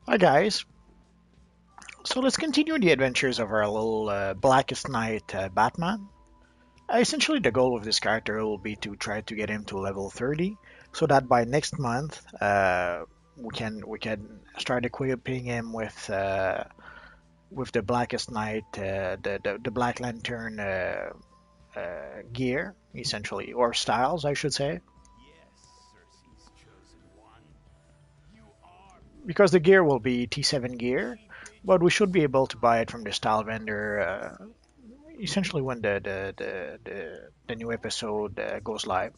Hi guys, so let's continue the adventures of our little Blackest Night Batman. Essentially, the goal of this character will be to try to get him to level 30, so that by next month we can start equipping him with the Blackest Night, the Black Lantern gear, essentially, or styles, I should say, because the gear will be T7 gear, but we should be able to buy it from the style vendor essentially when the new episode goes live.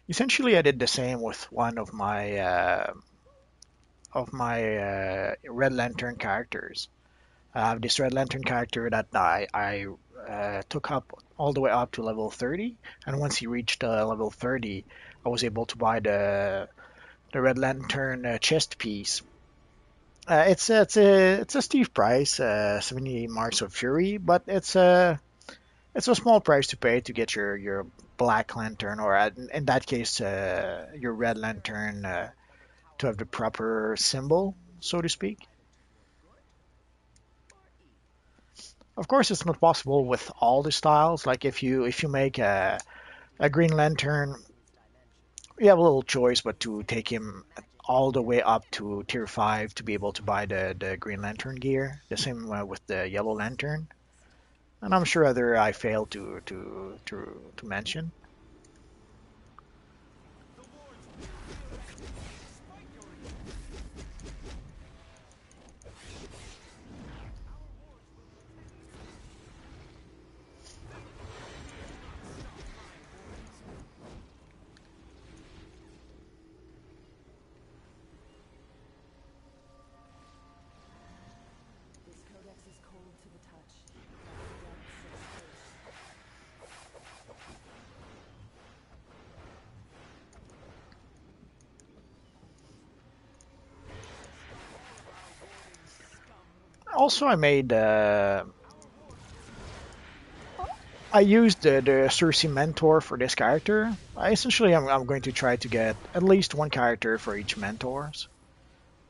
Essentially, I did the same with one of my Red Lantern characters. I have this Red Lantern character that I took up all the way up to level 30, and once he reached level 30, I was able to buy the Red Lantern chest piece. It's a steep price, 70 marks of fury, but it's a small price to pay to get your Black Lantern, or in that case, your Red Lantern, to have the proper symbol, so to speak. Of course, it's not possible with all the styles. Like if you make a Green Lantern, you have a little choice, but to take him all the way up to tier 5 to be able to buy the Green Lantern gear. The same with the Yellow Lantern, and I'm sure other I failed to mention. Also, I used the Cersei mentor for this character. I'm going to try to get at least one character for each mentors.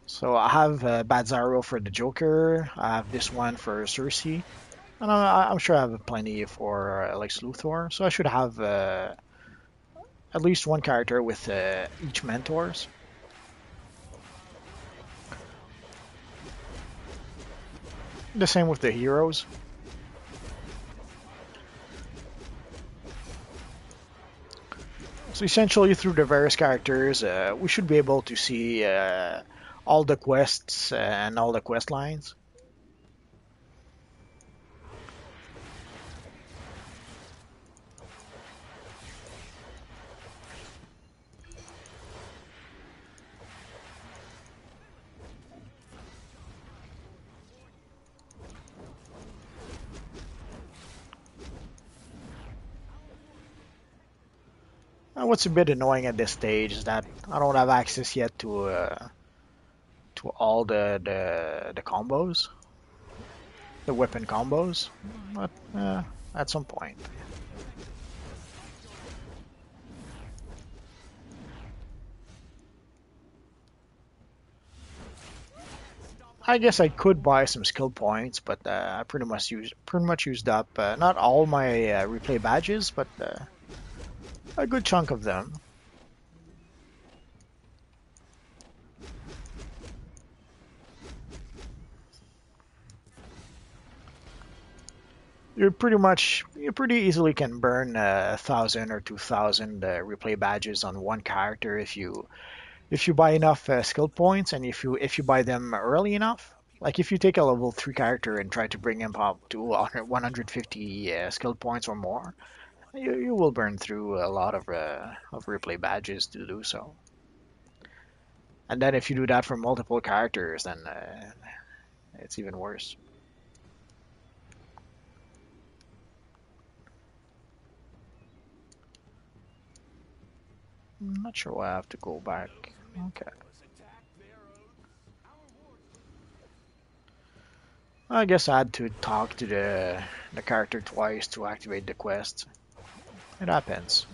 So I have Bad Zaro for the Joker. I have this one for Cersei, and I'm sure I have plenty for Lex Luthor. So I should have at least one character with each mentors. The same with the heroes. So essentially, through the various characters, we should be able to see all the quests and all the quest lines. What's a bit annoying at this stage is that I don't have access yet to all the combos, the weapon combos, but at some point. I guess I could buy some skill points, but I pretty much used up not all my replay badges, but a good chunk of them. You pretty easily can burn 1,000 or 2,000 replay badges on one character if you buy enough skill points, and if you buy them early enough. Like if you take a level 3 character and try to bring him up to 150 skill points or more, you will burn through a lot of replay badges to do so. And then if you do that for multiple characters, then it's even worse. I'm not sure why I have to go back. Okay. I guess I had to talk to the character twice to activate the quest. It happens.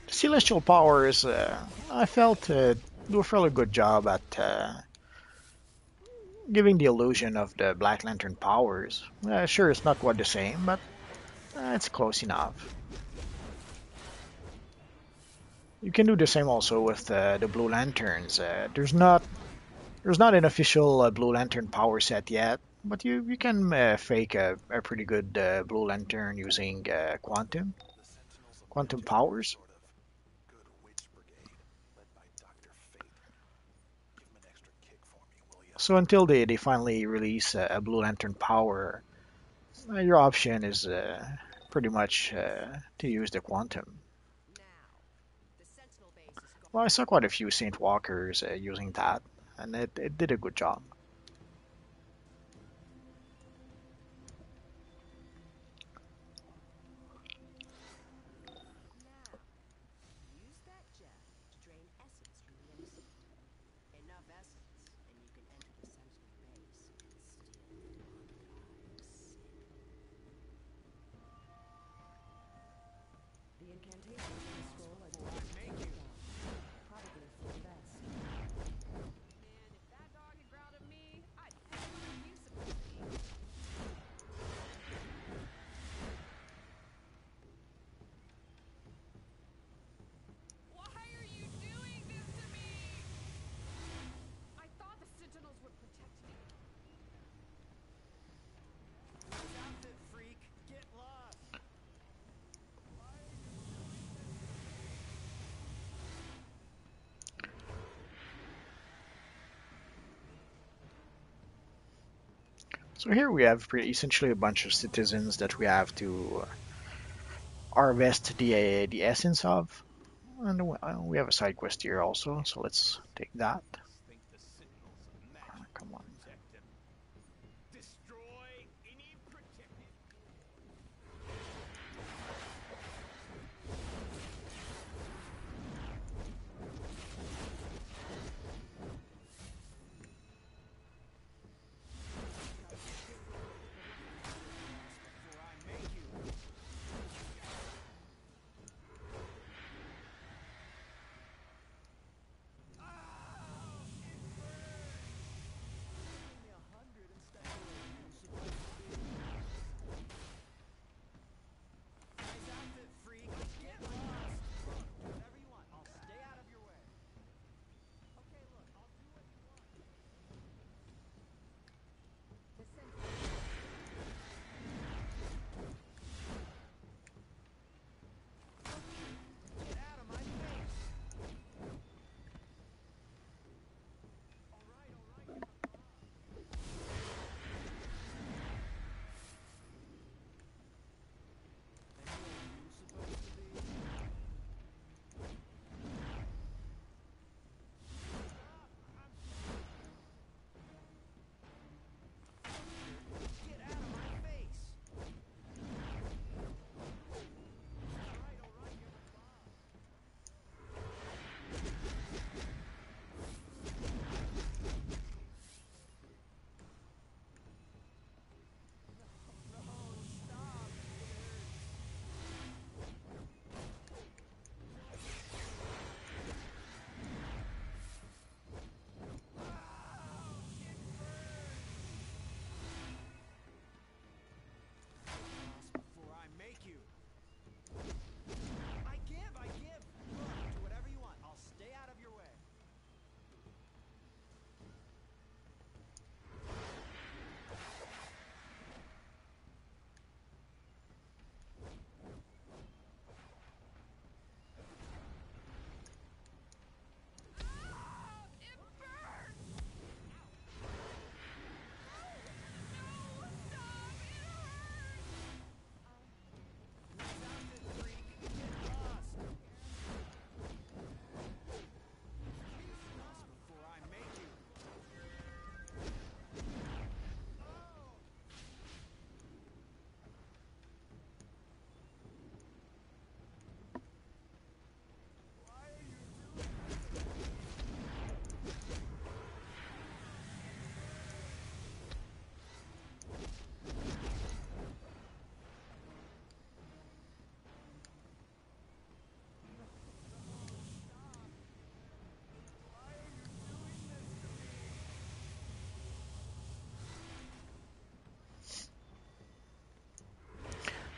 Celestial powers, I felt do a fairly good job at giving the illusion of the Black Lantern powers. Sure, it's not quite the same, but it's close enough. You can do the same also with the Blue Lanterns. There's not an official Blue Lantern power set yet, but you can fake a pretty good Blue Lantern using quantum powers. So until they finally release a Blue Lantern power, your option is pretty much to use the quantum. Well, I saw quite a few Saint Walkers using that, and it did a good job. So here we have essentially a bunch of citizens that we have to harvest the essence of, and we have a side quest here also. So let's take that. Come on.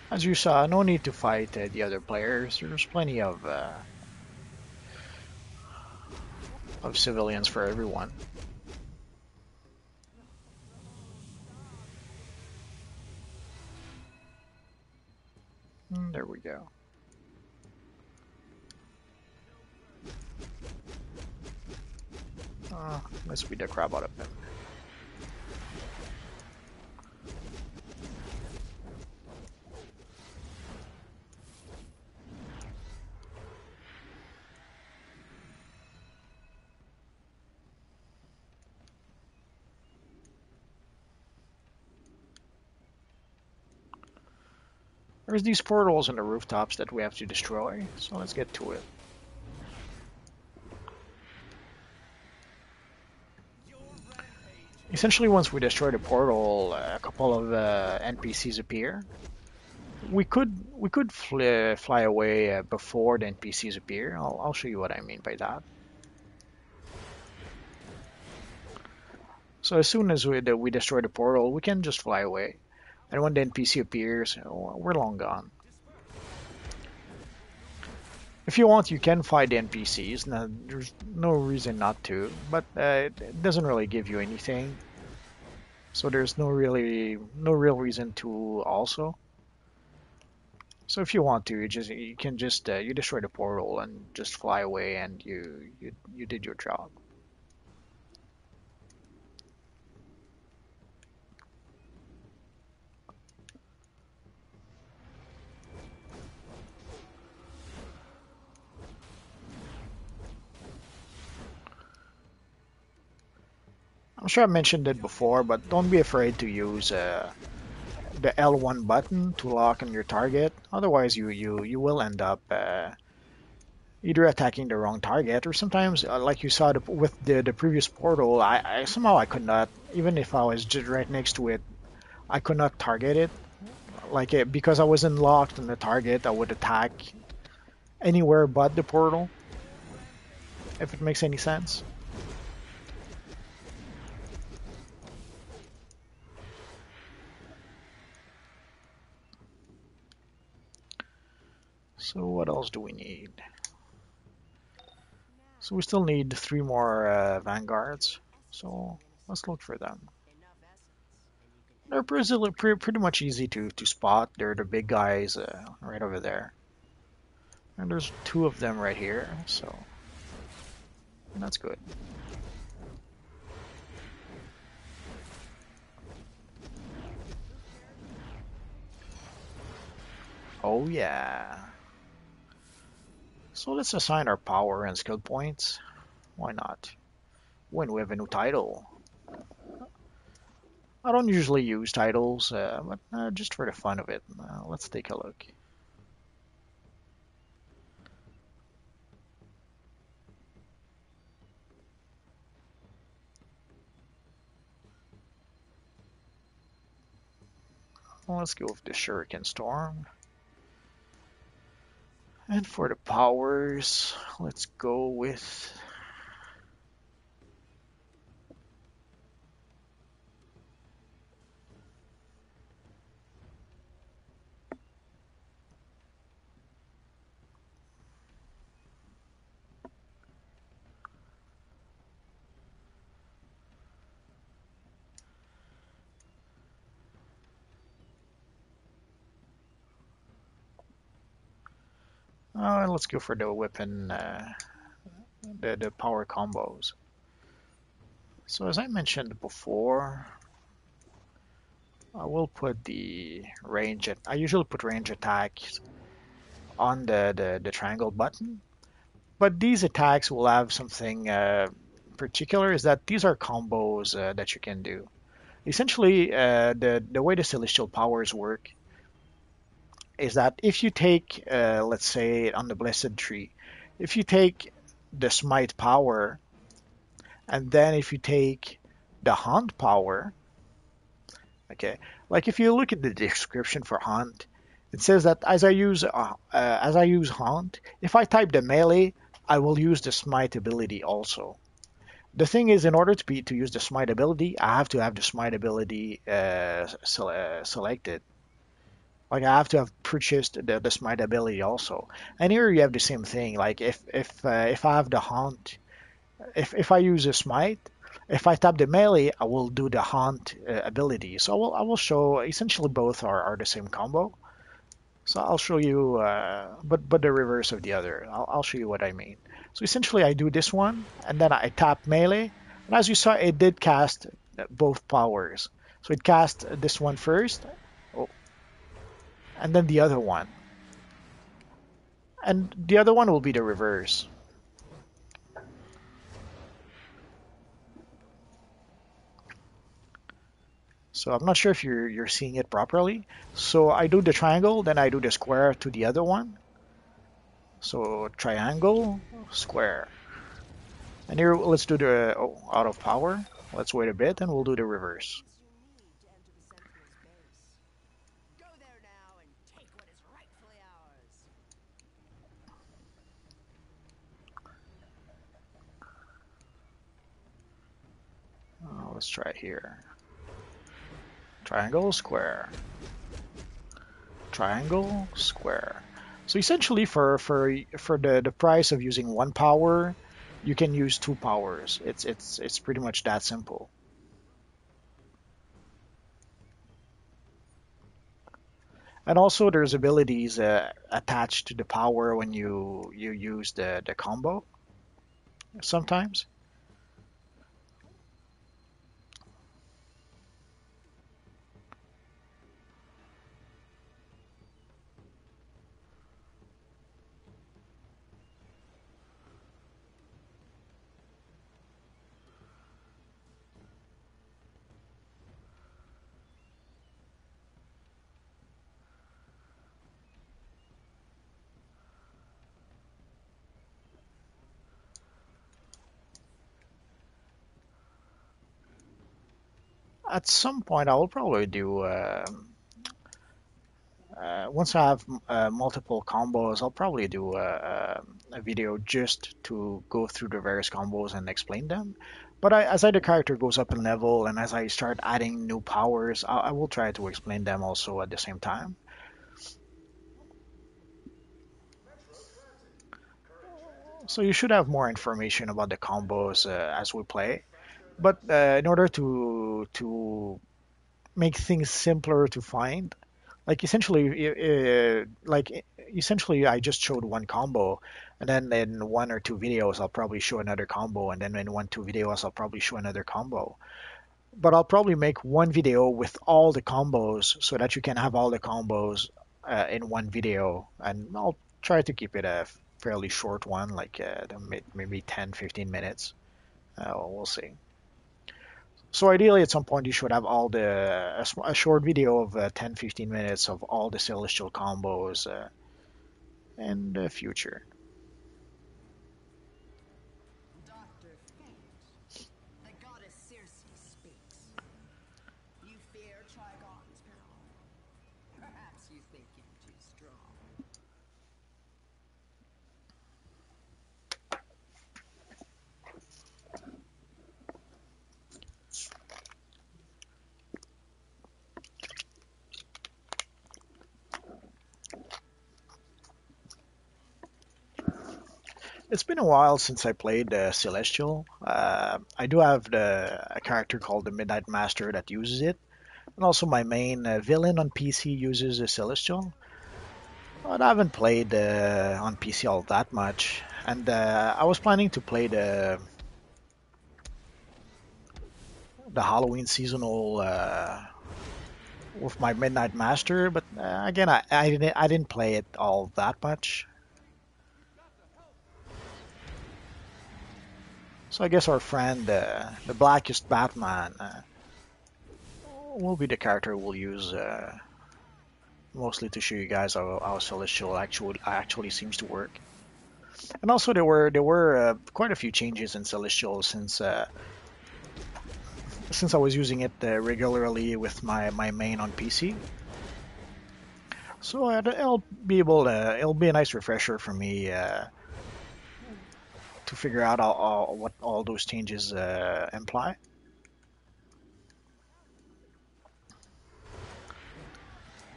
As you saw, no need to fight the other players. There's plenty of civilians for everyone. There we go. Let's beat the crap out of them. There's these portals on the rooftops that we have to destroy, so let's get to it. Essentially, once we destroy the portal, a couple of NPCs appear. We could fly away before the NPCs appear. I'll show you what I mean by that. So as soon as we destroy the portal, we can just fly away. And when the NPC appears, we're long gone. If you want, you can fight the NPCs. Now, there's no reason not to, but it doesn't really give you anything. So there's no real reason to also. So if you want to, you can just you destroy the portal and just fly away, and you did your job. I'm sure I mentioned it before, but don't be afraid to use the L1 button to lock on your target. Otherwise, you will end up either attacking the wrong target, or sometimes, like you saw with the previous portal, I somehow I could not, even if I was just right next to it, I could not target it. Like because I wasn't locked on the target, I would attack anywhere but the portal. If it makes any sense. So what else do we need? So we still need 3 more vanguards. So let's look for them. They're pretty much easy to spot. They're the big guys right over there. And there's 2 of them right here, so that's good. Oh yeah. So let's assign our power and skill points. Why not? When we have a new title. I don't usually use titles, but just for the fun of it. Let's take a look. Well, let's go with the Shuriken Storm. And for the powers, let's go with let's go for the weapon, the power combos. So as I mentioned before, I will put the range. I usually put range attacks on the triangle button, but these attacks will have something particular. Is that these are combos that you can do. Essentially, the way the celestial powers work is that if you take, let's say, on the blessed tree, if you take the smite power, and then if you take the hunt power, okay, like if you look at the description for hunt, it says that as I use hunt, if I type the melee, I will use the smite ability also. The thing is, in order to use the smite ability, I have to have the smite ability selected. Like I have to have purchased the smite ability also. And here you have the same thing. Like if I have the haunt, if I use a smite, if I tap the melee, I will do the haunt ability. So I will show essentially both are the same combo. So I'll show you, but the reverse of the other. I'll show you what I mean. So essentially, I do this one, and then I tap melee, and as you saw, it did cast both powers. So it cast this one first, oh, and then the other one, and the other one will be the reverse. So I'm not sure if you're seeing it properly. So I do the triangle, then I do the square to the other one. So triangle, square. And here, let's do the out of power. Let's wait a bit and we'll do the reverse. Let's try it here. Triangle, square. Triangle, square. So essentially for the price of using one power, you can use two powers. It's pretty much that simple. And also there's abilities attached to the power when you use the combo sometimes. At some point, I will probably do. Once I have multiple combos, I'll probably do a video just to go through the various combos and explain them. But as the character goes up in level and as I start adding new powers, I will try to explain them also at the same time. So you should have more information about the combos as we play. But in order to make things simpler to find, like essentially I just showed one combo, and then in one or two videos I'll probably show another combo, and then in one two videos I'll probably show another combo. But I'll probably make one video with all the combos so that you can have all the combos in one video, and I'll try to keep it a fairly short one, like maybe 10-15 minutes. We'll see. So ideally, at some point, you should have all a short video of 10-15 minutes of all the celestial combos in the future. It's been a while since I played Celestial. I do have a character called the Midnight Master that uses it, and also my main villain on PC uses a Celestial. But I haven't played on PC all that much, and I was planning to play the Halloween seasonal with my Midnight Master, but again, I didn't play it all that much. So I guess our friend, the Blackest Batman, will be the character we'll use mostly to show you guys how Celestial actually seems to work. And also there were quite a few changes in Celestial since I was using it regularly with my main on PC. So it'll be a nice refresher for me to figure out what all those changes imply.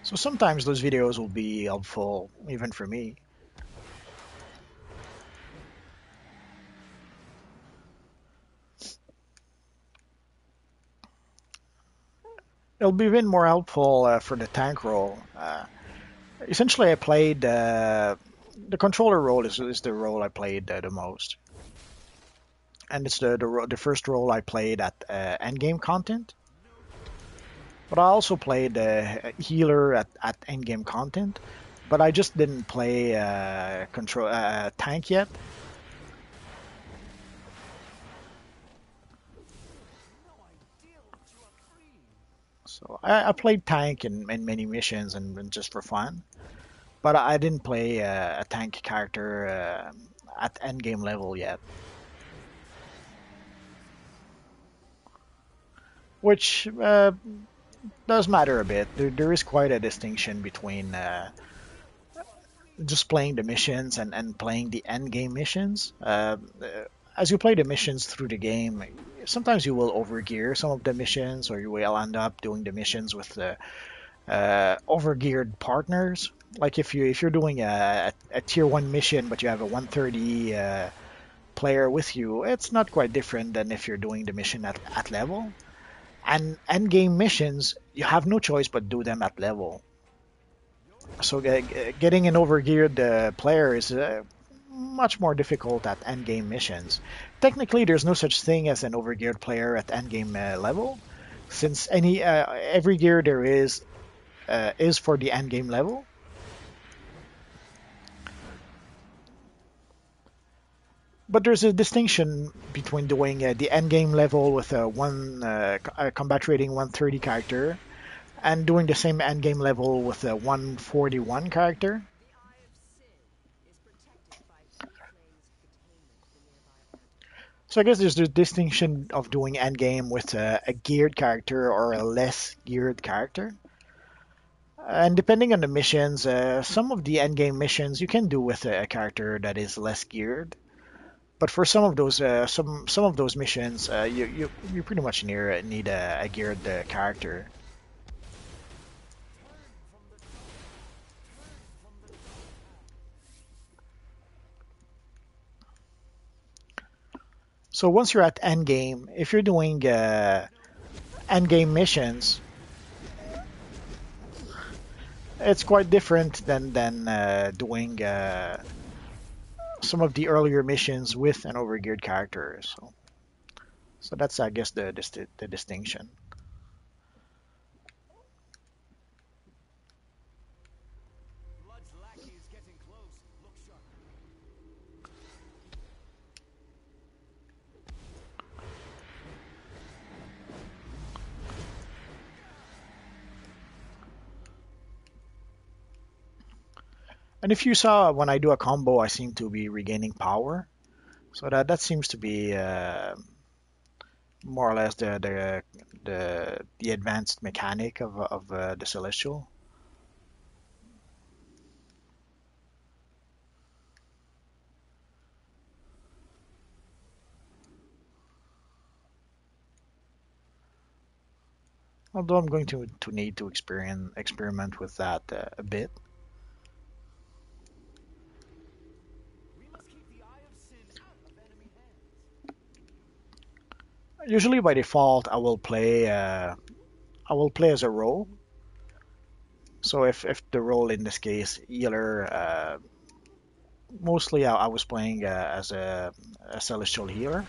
So sometimes those videos will be helpful even for me. It'll be even more helpful for the tank role. Essentially, I played the controller role is the role I played the most, and it's the first role I played at endgame content. But I also played healer at endgame content, but I just didn't play control tank yet. So I played tank in many missions and just for fun, but I didn't play a tank character at endgame level yet. Which does matter a bit. There is quite a distinction between just playing the missions and playing the end game missions. As you play the missions through the game, sometimes you will overgear some of the missions, or you will end up doing the missions with the overgeared partners. Like if you're doing a tier one mission, but you have a 130 player with you, it's not quite different than if you're doing the mission at level. And end game missions, you have no choice but do them at level. So getting an overgeared player is much more difficult at endgame missions. Technically, there's no such thing as an overgeared player at endgame level, since every gear there is for the endgame level. But there's a distinction between doing the endgame level with a combat rating 130 character and doing the same endgame level with a 141 character. So I guess there's the distinction of doing endgame with a geared character or a less geared character. And depending on the missions, some of the endgame missions you can do with a character that is less geared. But for some of those some of those missions, you pretty much need a geared character. So once you're at endgame, if you're doing endgame missions, it's quite different than doing some of the earlier missions with an overgeared character. So that's I guess the distinction. And if you saw when I do a combo, I seem to be regaining power. So that seems to be more or less the advanced mechanic of the celestial. Although I'm going to need to experiment with that a bit. Usually by default, I will play as a role. So if the role in this case healer, mostly I was playing as a celestial healer.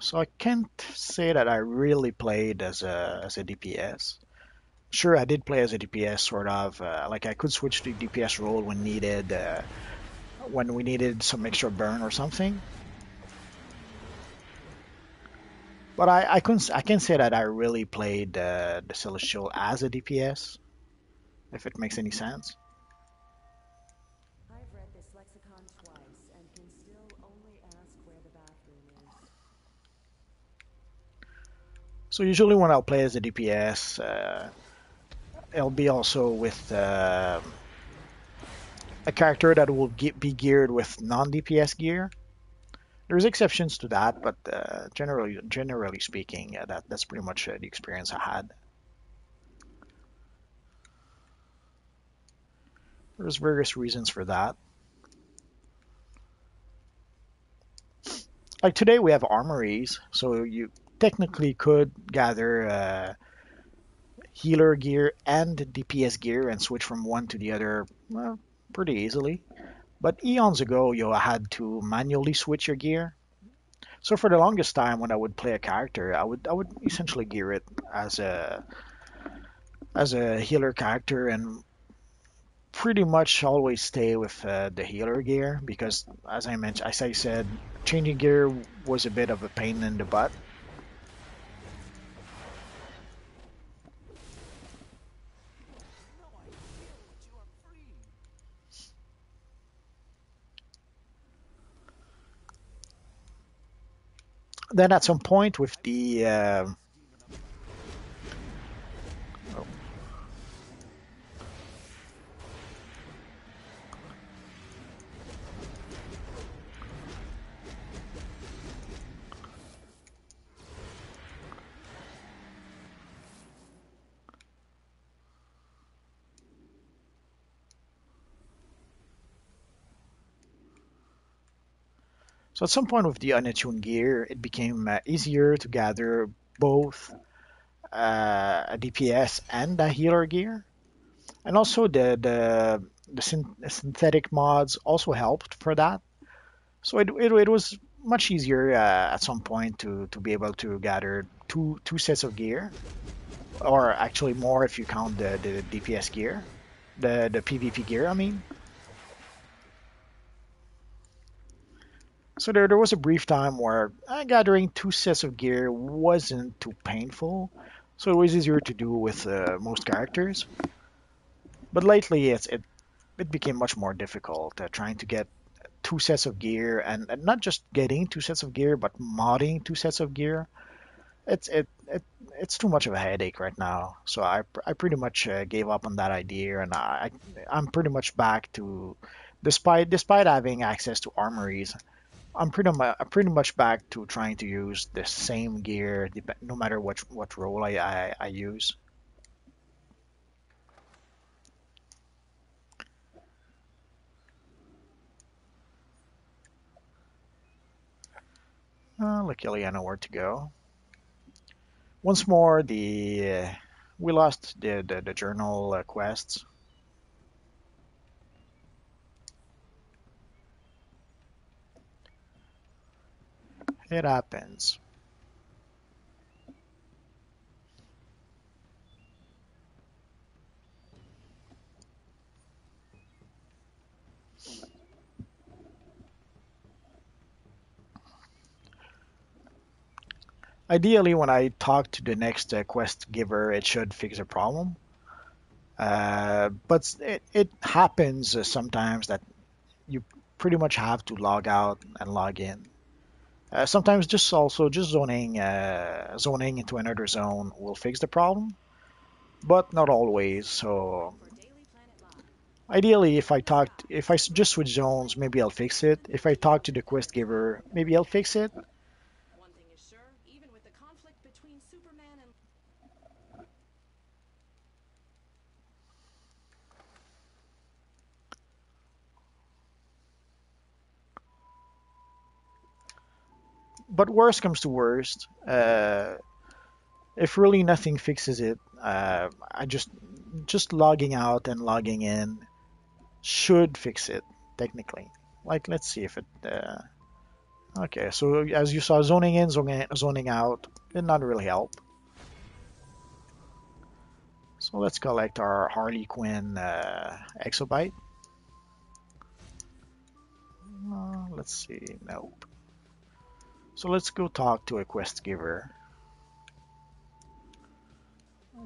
So I can't say that I really played as a DPS. Sure, I did play as a DPS, sort of. Like I could switch to DPS role when we needed some extra burn or something. But I can say that I really played the Celestial as a DPS, if it makes any sense. I've read this lexicon twice and can still only ask where the bathroom is. So usually when I'll play as a DPS, it'll be also with a character that will be geared with non-DPS gear. There's exceptions to that, but generally speaking, that's pretty much the experience I had. There's various reasons for that. Like today, we have armories, so you technically could gather healer gear and DPS gear and switch from one to the other pretty easily. But eons ago, you had to manually switch your gear. So for the longest time, when I would play a character, I would essentially gear it as a healer character and pretty much always stay with the healer gear because, as I mentioned, as I said, changing gear was a bit of a pain in the butt. Then at some point with the so at some point with the unattuned gear, it became easier to gather both a DPS and a healer gear, and also the synthetic mods also helped for that. So it was much easier at some point to be able to gather two sets of gear, or actually more if you count the DPS gear, the PvP gear. I mean, so there was a brief time where gathering two sets of gear wasn't too painful, so it was easier to do with most characters. But lately, it became much more difficult trying to get two sets of gear and not just getting two sets of gear, but modding two sets of gear. It's too much of a headache right now. So I pretty much gave up on that idea, and I'm pretty much back to, despite having access to armories, I'm pretty much back to trying to use the same gear no matter what role I use. Luckily, I know where to go. Once more, the we lost the journal quests. It happens. Ideally, when I talk to the next quest giver, it should fix the problem. But it happens sometimes that you pretty much have to log out and log in. Sometimes just zoning into another zone will fix the problem, but not always. So For Daily Planet Live. ideally, Next up, if I just switch zones, maybe I'll fix it. If I talk to the quest giver, maybe I'll fix it. one thing is sure, even with the conflict between Superman and But worst comes to worst, if really nothing fixes it, I just logging out and logging in should fix it technically. Like let's see if it. Okay, so as you saw, zoning in, zoning out did not really help. So let's collect our Harley Quinn exobyte. Let's see. Nope. So let's go talk to a quest giver.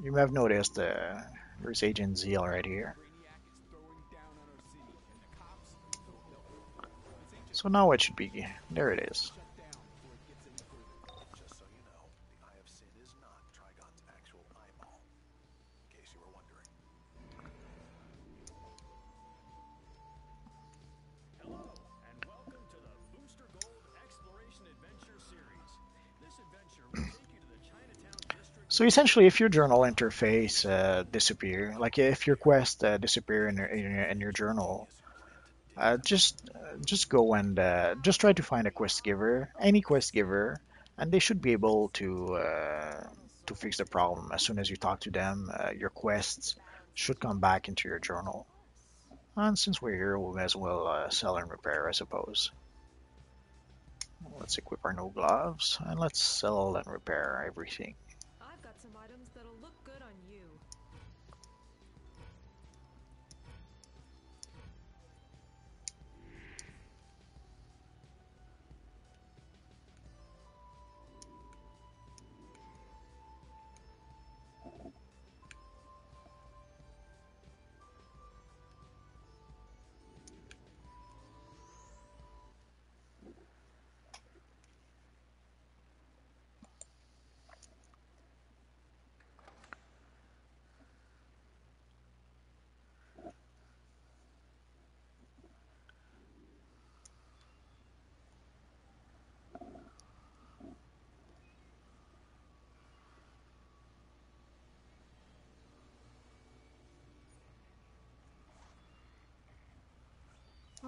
You may have noticed there's Agent Zeal right here. So now it should be. There it is. Just so you know, the Eye of Sin is not Trigon's actual eyeball, in case you were wondering. So essentially, if your journal interface disappear, like if your quest disappear in your journal, Ingenious plan to dig out the just go and just try to find a quest giver, any quest giver, and they should be able to fix the problem as soon as you talk to them. Your quests should come back into your journal. And since we're here, we may as well sell and repair, I suppose. Let's equip our new gloves and let's sell and repair everything. I've got some items that'll look good on you.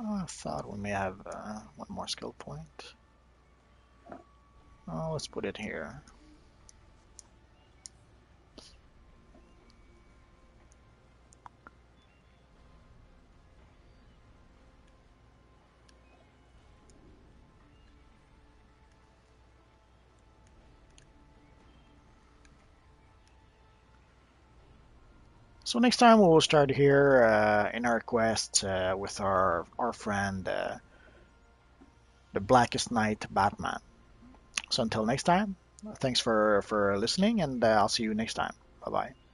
I thought we may have one more skill point. Let's put it here. So next time we will start here in our quest with our friend, the Blackest Night Batman. So until next time, thanks for listening, and I'll see you next time. Bye bye.